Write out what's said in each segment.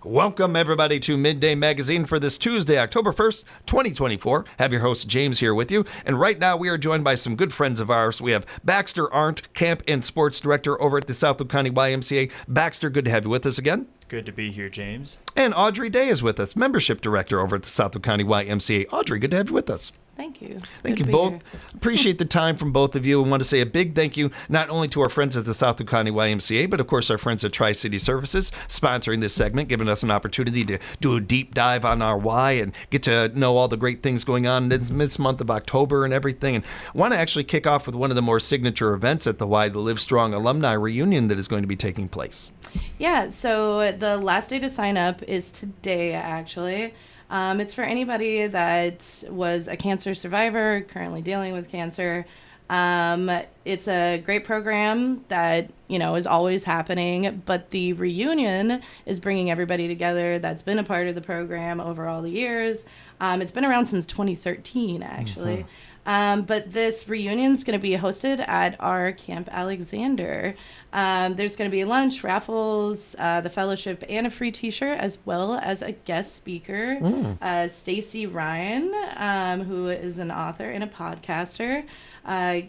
Welcome, everybody, to Midday Magazine for this Tuesday, October 1st, 2024. Have your host, James, here with you. And right now, we are joined by some good friends of ours. We have Baxter Arndt, Camp and Sports Director over at the Southwood County YMCA. Baxter, good to have you with us again. Good to be here, James. And Audrey Day is with us, Membership Director over at the Southwood County YMCA. Audrey, good to have you with us. Thank you. Thank you both. Appreciate the time from both of you. I want to say a big thank you not only to our friends at the Southwood County YMCA, but of course our friends at Tri-City Services sponsoring this segment, giving us an opportunity to do a deep dive on our Y and get to know all the great things going on this month of October and everything. And I want to actually kick off with one of the more signature events at the Y, the Live Strong Alumni Reunion that is going to be taking place. Yeah, so the last day to sign up is today, actually. It's for anybody that was a cancer survivor, currently dealing with cancer. It's a great program that, is always happening, but the reunion is bringing everybody together that's been a part of the program over all the years. It's been around since 2013, actually. But this reunion is going to be hosted at our Camp Alexander. There's going to be lunch, raffles, the fellowship, and a free t-shirt, as well as a guest speaker, Stacy Ryan, who is an author and a podcaster,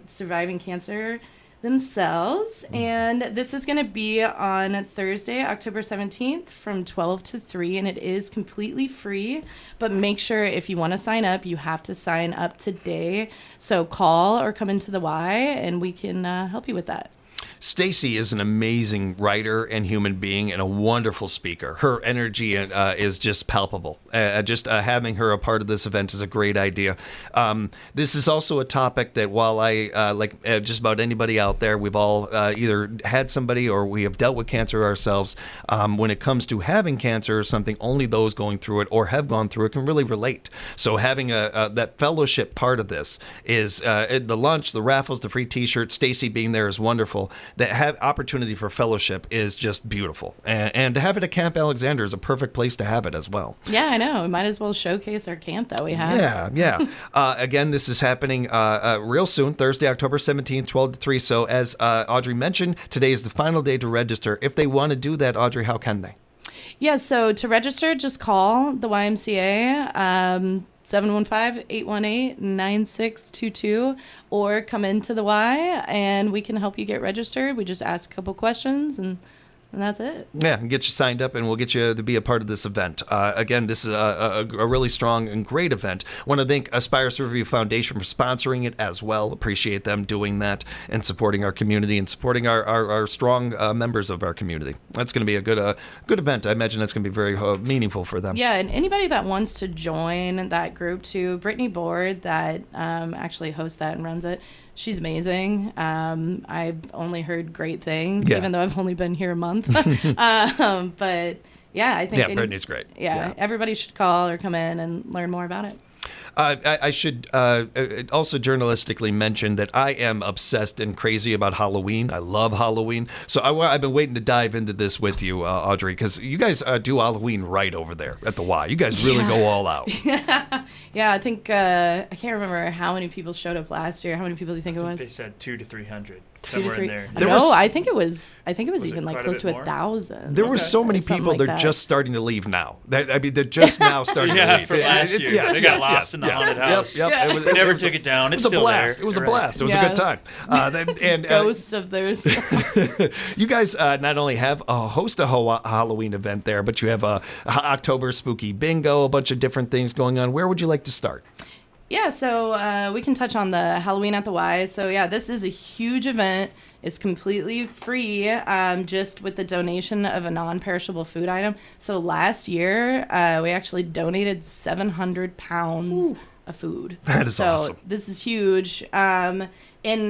surviving cancer themselves. And this is going to be on Thursday, October 17th from 12 to 3, and it is completely free. But make sure if you want to sign up, you have to sign up today. So call or come into the Y, and we can help you with that. Stacy is an amazing writer and human being and a wonderful speaker. Her energy is just palpable. Having her a part of this event is a great idea. This is also a topic that while I, like just about anybody out there, we've all either had somebody or we have dealt with cancer ourselves. When it comes to having cancer or something, only those going through it or have gone through it can really relate. So having that fellowship part of this is the lunch, the raffles, the free t-shirt, Stacy being there is wonderful. That have opportunity for fellowship is just beautiful. And to have it at Camp Alexander is a perfect place to have it as well. Yeah, I know. We might as well showcase our camp that we have. Yeah. Again, this is happening real soon, Thursday, October 17th, 12 to 3. So as Audrey mentioned, today is the final day to register. If they want to do that, Audrey, how can they? Yeah, so to register, just call the YMCA, 715-818-9622, or come into the Y and we can help you get registered. We just ask a couple questions and that's it. Yeah, and get you signed up, and we'll get you to be a part of this event. Again, this is a really strong and great event. Want to thank Aspire Survey Foundation for sponsoring it as well. Appreciate them doing that and supporting our community and supporting our strong members of our community. That's going to be a good event. I imagine that's going to be very meaningful for them. Yeah, and anybody that wants to join that group too, Brittany Board, that actually hosts that and runs it, she's amazing. I've only heard great things, even though I've only been here a month. But yeah, I think Brittany's great. Yeah, everybody should call or come in and learn more about it. I should also journalistically mention that I am obsessed and crazy about Halloween. I love Halloween. So I've been waiting to dive into this with you, Audrey, because you guys do Halloween right over there at the Y. You guys really go all out. Yeah, I think, I can't remember how many people showed up last year. How many people do you think it was? They said 200 to 300. Somewhere in there. I think it was even like close to 1,000. There were so many people. They're just starting to leave now. They're just now starting to leave. From last year. They got lost in the haunted house. Yep. They never took it down. It's still there. It was a blast. It was a good time. And ghosts of theirs. You guys not only have host a Halloween event there, but you have a October spooky bingo, a bunch of different things going on. Where would you like to start? Yeah, so we can touch on the Halloween at the Y. So yeah, this is a huge event. It's completely free, just with the donation of a non-perishable food item. So last year, we actually donated 700 pounds of food. That is awesome. So this is huge. And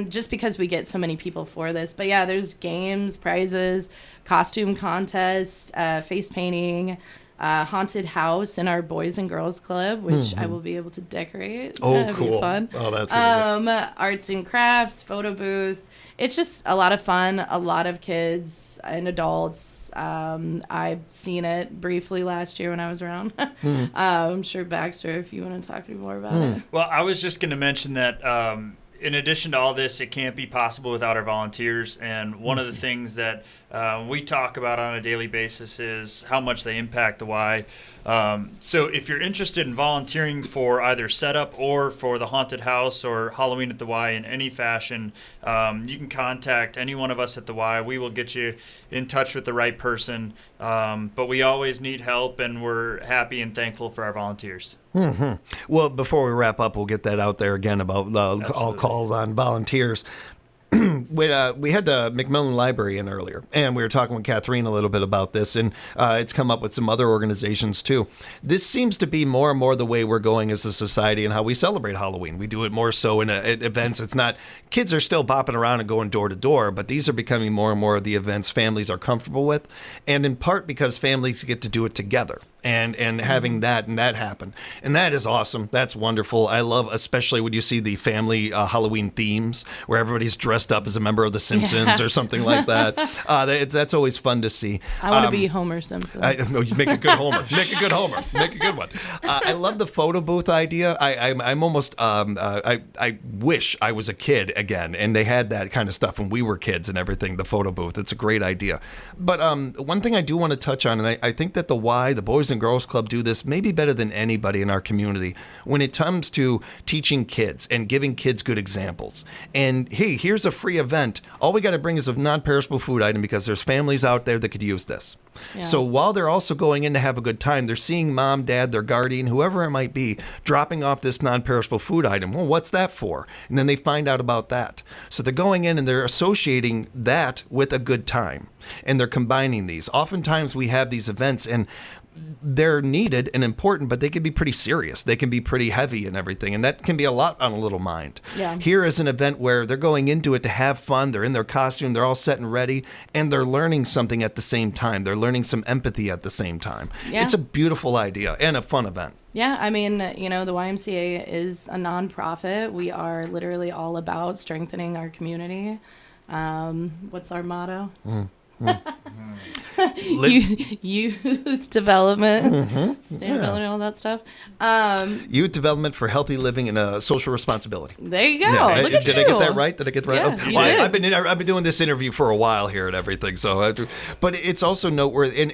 just because we get so many people for this. But yeah, there's games, prizes, costume contest, face painting, haunted house in our Boys and Girls Club, which I will be able to decorate. Oh, cool. Be fun. Oh, that's really good. Arts and crafts, photo booth. It's just a lot of fun. A lot of kids and adults. I've seen it briefly last year when I was around. I'm sure Baxter, if you want to talk to me more about it. Well, I was just going to mention that in addition to all this, it can't be possible without our volunteers. And one of the things that we talk about on a daily basis is how much they impact the Y. So if you're interested in volunteering for either setup or for the haunted house or Halloween at the Y in any fashion, you can contact any one of us at the Y. We will get you in touch with the right person. But we always need help, and we're happy and thankful for our volunteers. Mm-hmm. Well, before we wrap up, we'll get that out there again about all calls on volunteers. We had the McMillan Library in earlier, and we were talking with Catherine a little bit about this, and it's come up with some other organizations too. This seems to be more and more the way we're going as a society and how we celebrate Halloween. We do it more so in events. It's not, kids are still bopping around and going door to door, but these are becoming more and more of the events families are comfortable with, and in part because families get to do it together. And having that happen. And that is awesome. That's wonderful. I love, especially when you see the family Halloween themes where everybody's dressed up as a member of The Simpsons or something like that. That's always fun to see. I want to be Homer Simpson. You make a good Homer. Make a good Homer. Make a good one. I love the photo booth idea. I'm almost, I wish I was a kid again and they had that kind of stuff when we were kids and everything, the photo booth. It's a great idea. But one thing I do want to touch on, and I think that the Y, the Boys and Girls Club, do this maybe better than anybody in our community when it comes to teaching kids and giving kids good examples. And hey, here's a free event. All we got to bring is a non-perishable food item because there's families out there that could use this. Yeah. So while they're also going in to have a good time, they're seeing mom, dad, their guardian, whoever it might be, dropping off this non-perishable food item. Well, what's that for? And then they find out about that. So they're going in and they're associating that with a good time. And they're combining these. Oftentimes we have these events and they're needed and important, but they can be pretty serious. They can be pretty heavy and everything, and that can be a lot on a little mind. Yeah. Here is an event where they're going into it to have fun. They're in their costume. They're all set and ready, and they're learning something at the same time. They're learning some empathy at the same time. Yeah. It's a beautiful idea and a fun event. Yeah, I mean, the YMCA is a nonprofit. We are literally all about strengthening our community. What's our motto? Youth development, sustainability, all that stuff. Youth development for healthy living and social responsibility. There you go. Yeah. Look at Did I get that right? Yeah, you did. I've been doing this interview for a while here and everything. So, but it's also noteworthy, and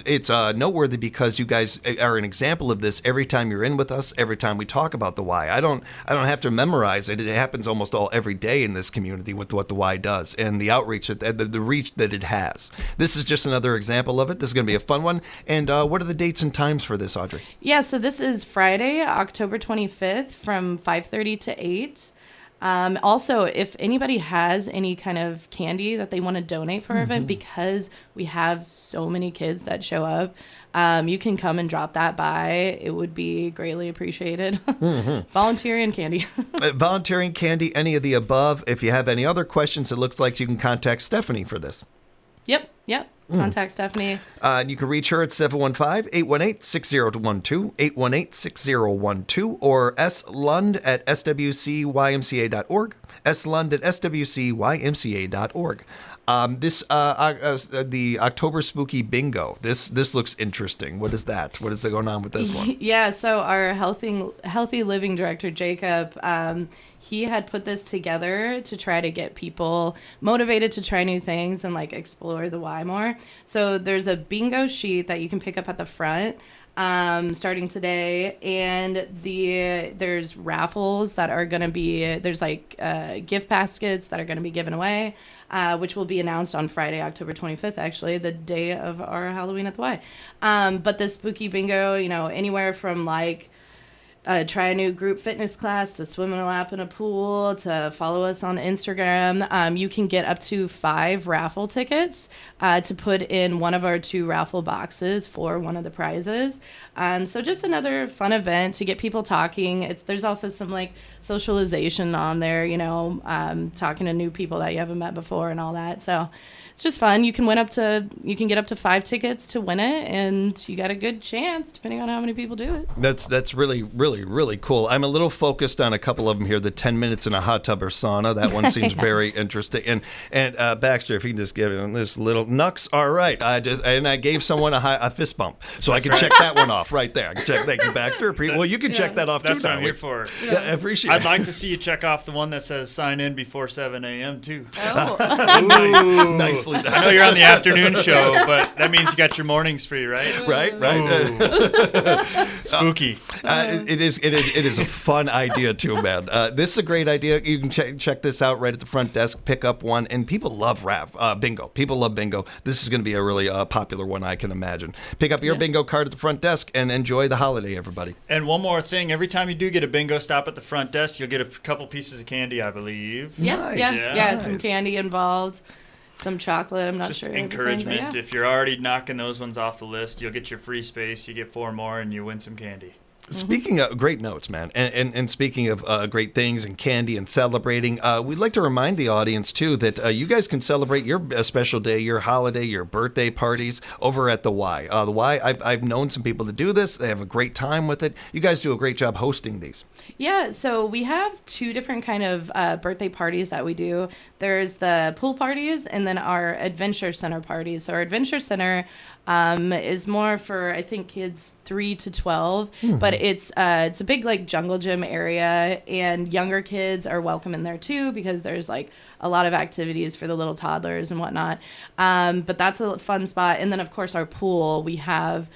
it's noteworthy because you guys are an example of this. Every time you're in with us, every time we talk about the Y, I don't have to memorize it. It happens almost every day in this community with what the Y does and the outreach, the reach that it has. This is just another example of it. This is going to be a fun one. And what are the dates and times for this, Audrey? Yeah, so this is Friday, October 25th from 5:30 to 8. Also, if anybody has any kind of candy that they want to donate for our event, because we have so many kids that show up, you can come and drop that by. It would be greatly appreciated. Volunteering candy. Volunteering candy, any of the above. If you have any other questions, it looks like you can contact Stephanie for this. Yep. Contact Stephanie. You can reach her at 715-818-6012, 818-6012, or slund@swcymca.org, slund@swcymca.org. The October Spooky Bingo. This looks interesting. What is that? What is going on with this one? Yeah, so our healthy living director, Jacob, he had put this together to try to get people motivated to try new things and like explore the Y more. So there's a bingo sheet that you can pick up at the front starting today, and there's raffles that are going to be, there's like gift baskets that are going to be given away, which will be announced on Friday, October 25th, actually, the day of our Halloween at the Y. But the spooky bingo, anywhere from like try a new group fitness class to swim in a lap in a pool to follow us on Instagram. You can get up to 5 raffle tickets to put in one of our 2 raffle boxes for one of the prizes. So just another fun event to get people talking. There's also some like socialization on there, talking to new people that you haven't met before and all that. So it's just fun. You can get up to 5 tickets to win it, and you got a good chance depending on how many people do it. That's really, really really, really cool. I'm a little focused on a couple of them here. The 10 minutes in a hot tub or sauna. That one seems very interesting. And Baxter, if you can just give him this little Nux. All right. I gave someone a fist bump, so I can check that one off right there. I can check. Thank you, Baxter. Well, you can check that off too. That's what I'm here for. Yeah, I appreciate I'd it. like to see you check off the one that says sign in before 7 a.m. too. Oh. Nicely done. I know you're on the afternoon show, but that means you got your mornings free, right? Right. Spooky. It is a fun idea too, man. This is a great idea. You can check this out right at the front desk. Pick up one, and people love bingo. People love bingo. This is going to be a really popular one, I can imagine. Pick up your bingo card at the front desk and enjoy the holiday, everybody. And one more thing: every time you do get a bingo stop at the front desk, you'll get a couple pieces of candy, I believe. Nice. Yeah, Nice. some candy involved, some chocolate. I'm not Just sure. encouragement. everything, but If you're already knocking those ones off the list, you'll get your free space. You get 4 more, and you win some candy. Speaking of great notes, man, and speaking of great things and candy and celebrating, we'd like to remind the audience, too, that you guys can celebrate your special day, your holiday, your birthday parties over at the Y. The Y, I've known some people that do this. They have a great time with it. You guys do a great job hosting these. Yeah, so we have 2 different kind of birthday parties that we do. There's the pool parties and then our Adventure Center parties. So our Adventure Center is more for, I think, kids 3 to 12, but it's a big like jungle gym area, and younger kids are welcome in there too because there's like a lot of activities for the little toddlers and whatnot. But that's a fun spot. And then of course our pool, we have,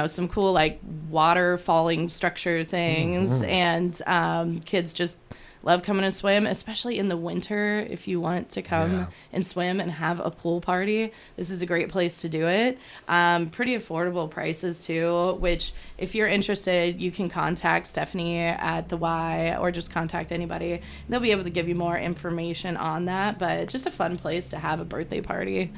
some cool like water falling structure things, and kids just love coming to swim, especially in the winter. If you want to come and swim and have a pool party, this is a great place to do it. Pretty affordable prices too, which if you're interested, you can contact Stephanie at the Y or just contact anybody. They'll be able to give you more information on that, but just a fun place to have a birthday party.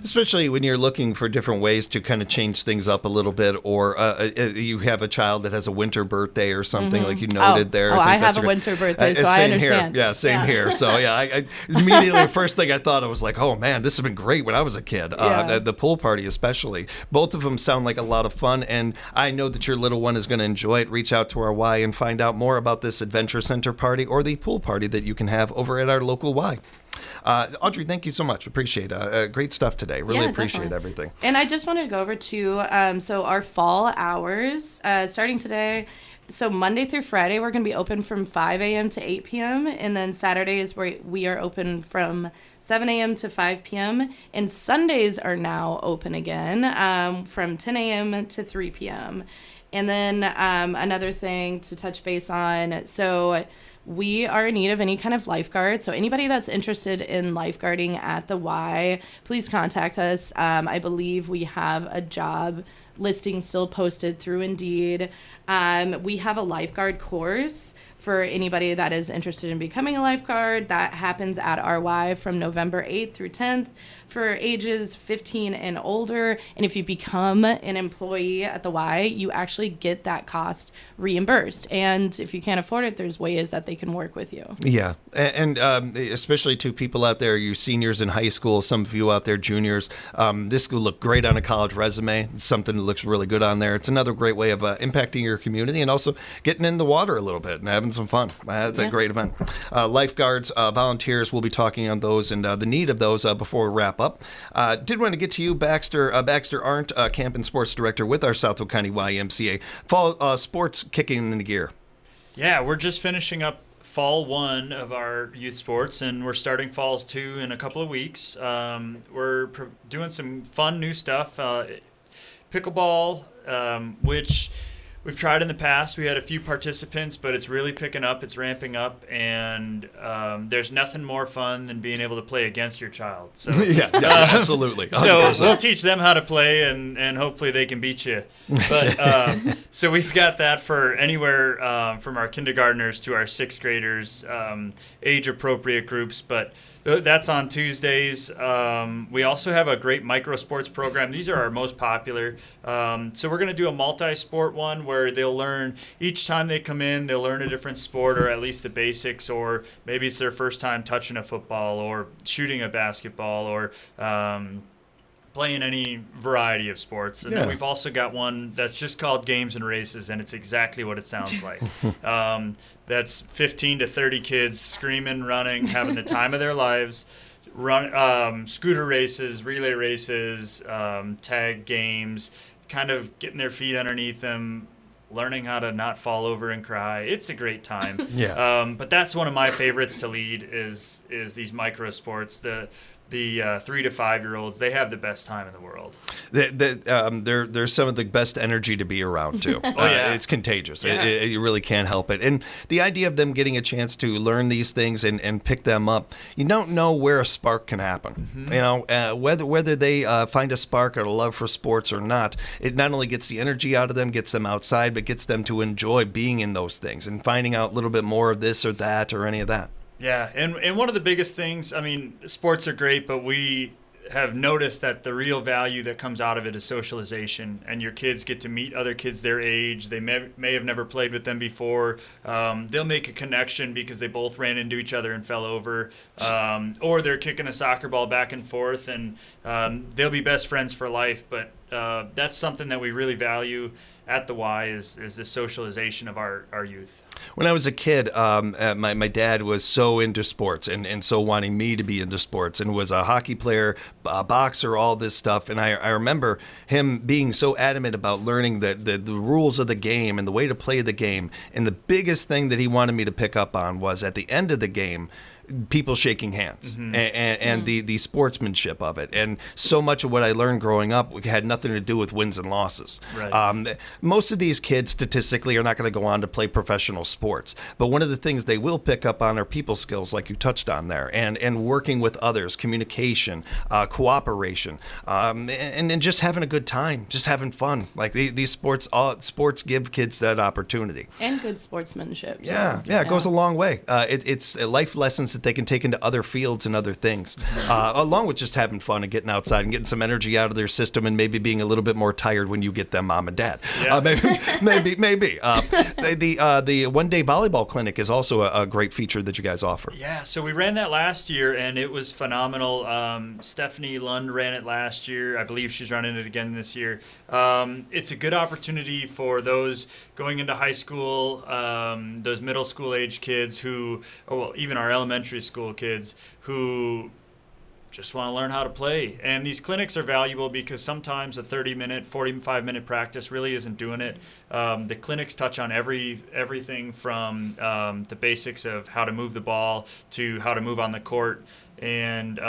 Especially when you're looking for different ways to kind of change things up a little bit, or you have a child that has a winter birthday or something like you noted there. I have a winter birthday, so I understand. Here. Yeah, same here. So I immediately the first thing I thought, I was like, oh man, this has been great when I was a kid. The pool party especially. Both of them sound like a lot of fun, and I know that your little one is going to enjoy it. Reach out to our Y and find out more about this Adventure Center party or the pool party that you can have over at our local Y. Audrey, thank you so much. Appreciate great stuff today. Really appreciate everything. And I just wanted to go over to so our fall hours starting today. So Monday through Friday, we're going to be open from 5 a.m. to 8 p.m. And then Saturdays, we are open from 7 a.m. to 5 p.m. And Sundays are now open again from 10 a.m. to 3 p.m. And then another thing to touch base on, so we are in need of any kind of lifeguard. So anybody that's interested in lifeguarding at the Y, please contact us. I believe we have a job listing still posted through Indeed. We have a lifeguard course for anybody that is interested in becoming a lifeguard. That happens at our Y from November 8th through 10th for ages 15 and older. And if you become an employee at the Y, you actually get that cost reimbursed. And if you can't afford it, there's ways that they can work with you. Yeah. And especially to people out there, you seniors in high school, some of you out there, juniors, this will look great on a college resume. It's something that looks really good on there. It's another great way of impacting your community and also getting in the water a little bit and having some fun. It's a great event. Lifeguards, volunteers, we'll be talking on those and the need of those before we wrap up. Did want to get to you, Baxter. Baxter Arndt, Camp and Sports Director with our Southwood County YMCA. Fall sports kicking into gear. Yeah, we're just finishing up fall 1 of our youth sports, and we're starting falls 2 in a couple of weeks. We're doing some fun new stuff. Pickleball, which we've tried in the past. We had a few participants, but it's really picking up. It's ramping up, and there's nothing more fun than being able to play against your child. So yeah, absolutely. 100%. So we'll teach them how to play, and hopefully they can beat you. But so we've got that for anywhere from our kindergartners to our 6th graders, age-appropriate groups. But that's on Tuesdays. We also have a great micro sports program. These are our most popular. So we're going to do a multi-sport one where they'll learn each time they come in, they'll learn a different sport or at least the basics, or maybe it's their first time touching a football or shooting a basketball or playing any variety of sports. And then we've also got one that's just called Games and Races, and it's exactly what it sounds like. That's 15 to 30 kids screaming, running, having the time of their lives. Scooter races, relay races, tag games, kind of getting their feet underneath them, learning how to not fall over and cry. It's a great time. But that's one of my favorites to lead is these micro sports. The 3 to 5 year olds, they have the best time in the world. They're some of the best energy to be around too. It's contagious. You really can't help it. And the idea of them getting a chance to learn these things and pick them up, you don't know where a spark can happen. You know, whether they find a spark or a love for sports or not, it not only gets the energy out of them, gets them outside, but gets them to enjoy being in those things and finding out a little bit more of this or that or any of that. Yeah, and one of the biggest things, I mean, sports are great, but we have noticed that the real value that comes out of it is socialization, and your kids get to meet other kids their age. They may have never played with them before. They'll make a connection because they both ran into each other and fell over, or they're kicking a soccer ball back and forth, and they'll be best friends for life. But that's something that we really value at the Y is the socialization of our youth. When I was a kid, my dad was so into sports and so wanting me to be into sports, and was a hockey player, a boxer, all this stuff. And I remember him being so adamant about learning the rules of the game and the way to play the game. And the biggest thing that he wanted me to pick up on was at the end of the game, people shaking hands and the sportsmanship of it. And so much of what I learned growing up had nothing to do with wins and losses. Right. Most of these kids statistically are not going to go on to play professional sports, but one of the things they will pick up on are people skills, like you touched on there, and working with others, communication, cooperation, and just having a good time, just having fun. Like these sports give kids that opportunity. And good sportsmanship. It goes a long way. It's life lessons that they can take into other fields and other things, along with just having fun and getting outside and getting some energy out of their system, and maybe being a little bit more tired when you get them mom and dad. Maybe. The one-day volleyball clinic is also a great feature that you guys offer. Yeah, so we ran that last year, and it was phenomenal. Stephanie Lund ran it last year. I believe she's running it again this year. It's a good opportunity for those going into high school, those middle school age kids even our elementary school kids who just want to learn how to play. And these clinics are valuable because sometimes a 30-minute, 45-minute practice really isn't doing it. The clinics touch on everything from the basics of how to move the ball to how to move on the court. And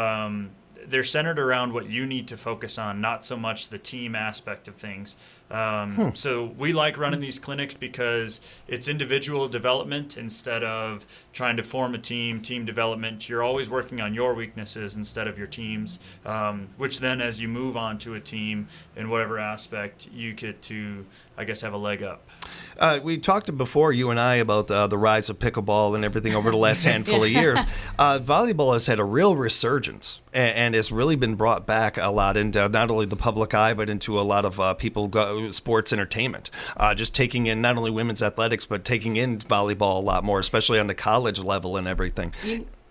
they're centered around what you need to focus on, not so much the team aspect of things. So we like running these clinics because it's individual development instead of trying to form a team development. You're always working on your weaknesses instead of your team's, which then as you move on to a team in whatever aspect, you get to, I guess, have a leg up. We talked before, you and I, about the rise of pickleball and everything over the last handful of years. Volleyball has had a real resurgence and has really been brought back a lot into not only the public eye, but into a lot of sports entertainment. Just taking in not only women's athletics, but taking in volleyball a lot more, especially on the college level and everything.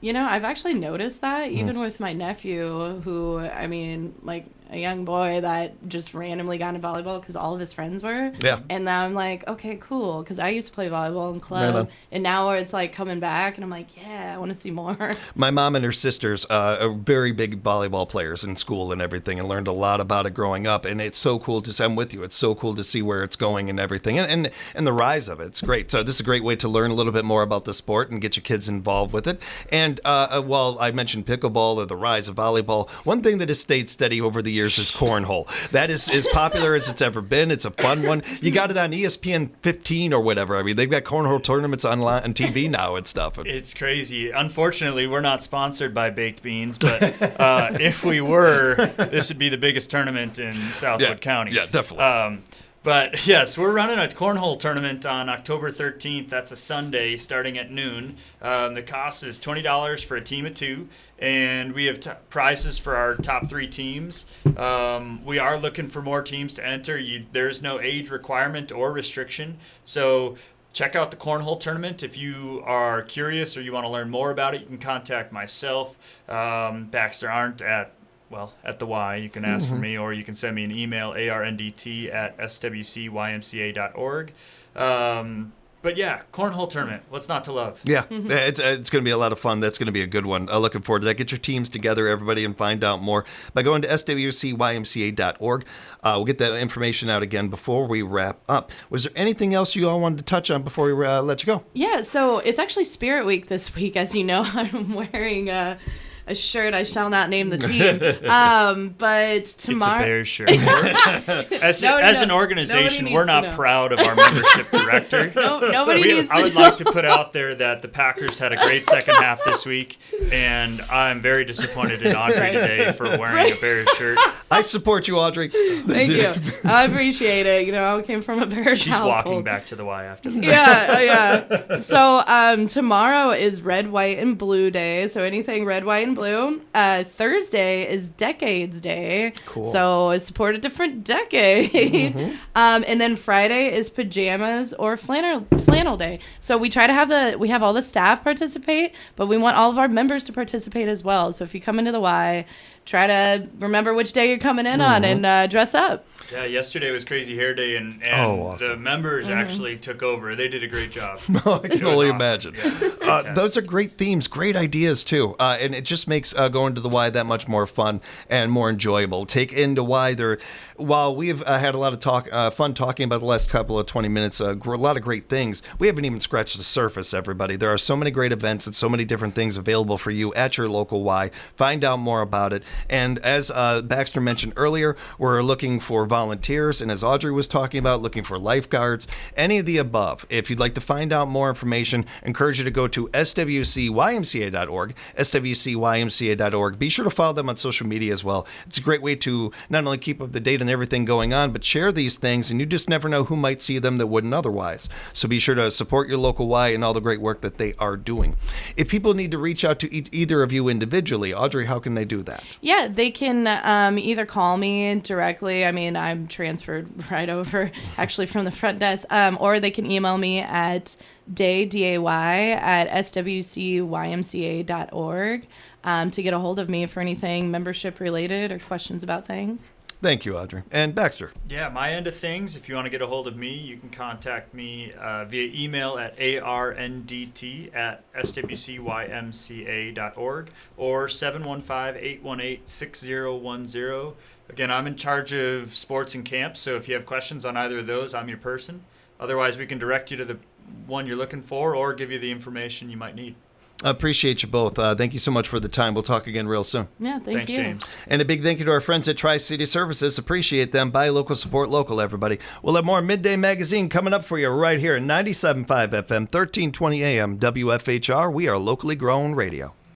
You know, I've actually noticed that even with my nephew, who, I mean, like a young boy that just randomly got into volleyball because all of his friends were. Yeah. And now I'm like, okay, cool, because I used to play volleyball in club, and now it's like coming back, and I'm like, yeah, I want to see more. My mom and her sisters are very big volleyball players in school and everything, and learned a lot about it growing up. And it's so cool to see. I'm with you. It's so cool to see where it's going and everything, and the rise of it. It's great. So this is a great way to learn a little bit more about the sport and get your kids involved with it. And while I mentioned pickleball or the rise of volleyball, one thing that has stayed steady over the years is cornhole. That is as popular as it's ever been. It's a fun one. You got it on ESPN 15 or whatever. I mean, they've got cornhole tournaments on TV now and stuff. It's crazy. Unfortunately, we're not sponsored by Baked Beans, but if we were, this would be the biggest tournament in Southwood County. Yeah, definitely. But yes, we're running a cornhole tournament on October 13th. That's a Sunday starting at noon. The cost is $20 for a team of 2, and we have prizes for our top 3 teams. We are looking for more teams to enter. There's no age requirement or restriction. So check out the cornhole tournament. If you are curious or you want to learn more about it, you can contact myself, Baxter Arndt, at at the Y, you can ask for me, or you can send me an email, arndt@swcymca.org. But yeah, cornhole tournament. What's not to love? Yeah, it's going to be a lot of fun. That's going to be a good one. Looking forward to that. Get your teams together, everybody, and find out more by going to swcymca.org. We'll get that information out again before we wrap up. Was there anything else you all wanted to touch on before we let you go? Yeah, so it's actually Spirit Week this week. As you know, I'm wearing a shirt. I shall not name the team. But tomorrow, it's a Bears shirt. As an organization, we're not proud of our membership director. Nobody needs to know. I would like to put out there that the Packers had a great second half this week, and I'm very disappointed in Audrey today for wearing a Bears shirt. I support you, Audrey. Thank you. I appreciate it. You know, I came from a Bears She's household. walking back to the Y after that. Yeah. So tomorrow is Red, White, and Blue Day. So anything red, white, and blue. Thursday is Decades Day. Cool. So support a different decade. And then Friday is Pajamas or Flannel Day. So we try to we have all the staff participate, but we want all of our members to participate as well. So if you come into the Y, try to remember which day you're coming in on and dress up. Yeah, yesterday was Crazy Hair Day, and awesome. The members actually took over. They did a great job. I can only awesome. imagine. Yeah, those are great themes, great ideas, too. And it just makes going to the Y that much more fun and more enjoyable. Take into Y there. While we've had a lot of fun talking about the last couple of 20 minutes, a lot of great things, we haven't even scratched the surface, everybody. There are so many great events and so many different things available for you at your local Y. Find out more about it. And as Baxter mentioned earlier, we're looking for volunteers, and as Audrey was talking about, looking for lifeguards, any of the above. If you'd like to find out more information, encourage you to go to swcymca.org, swcymca.org. Be sure to follow them on social media as well. It's a great way to not only keep up to date on everything going on, but share these things, and you just never know who might see them that wouldn't otherwise. So be sure to support your local Y and all the great work that they are doing. If people need to reach out to either of you individually, Audrey, how can they do that? Yeah, they can either call me directly. I mean, I'm transferred right over, actually, from the front desk. Or they can email me at day@swcymca.org to get a hold of me for anything membership related or questions about things. Thank you, Audrey. And Baxter. Yeah, my end of things, if you want to get a hold of me, you can contact me via email at arndt@swcymca.org or 715-818-6010. Again, I'm in charge of sports and camps, so if you have questions on either of those, I'm your person. Otherwise, we can direct you to the one you're looking for or give you the information you might need. I appreciate you both. Thank you so much for the time. We'll talk again real soon. Yeah, Thanks, you. James. And a big thank you to our friends at Tri-City Services. Appreciate them. Buy local, support local, everybody. We'll have more Midday Magazine coming up for you right here at 97.5 FM, 1320 AM, WFHR. We are locally grown radio.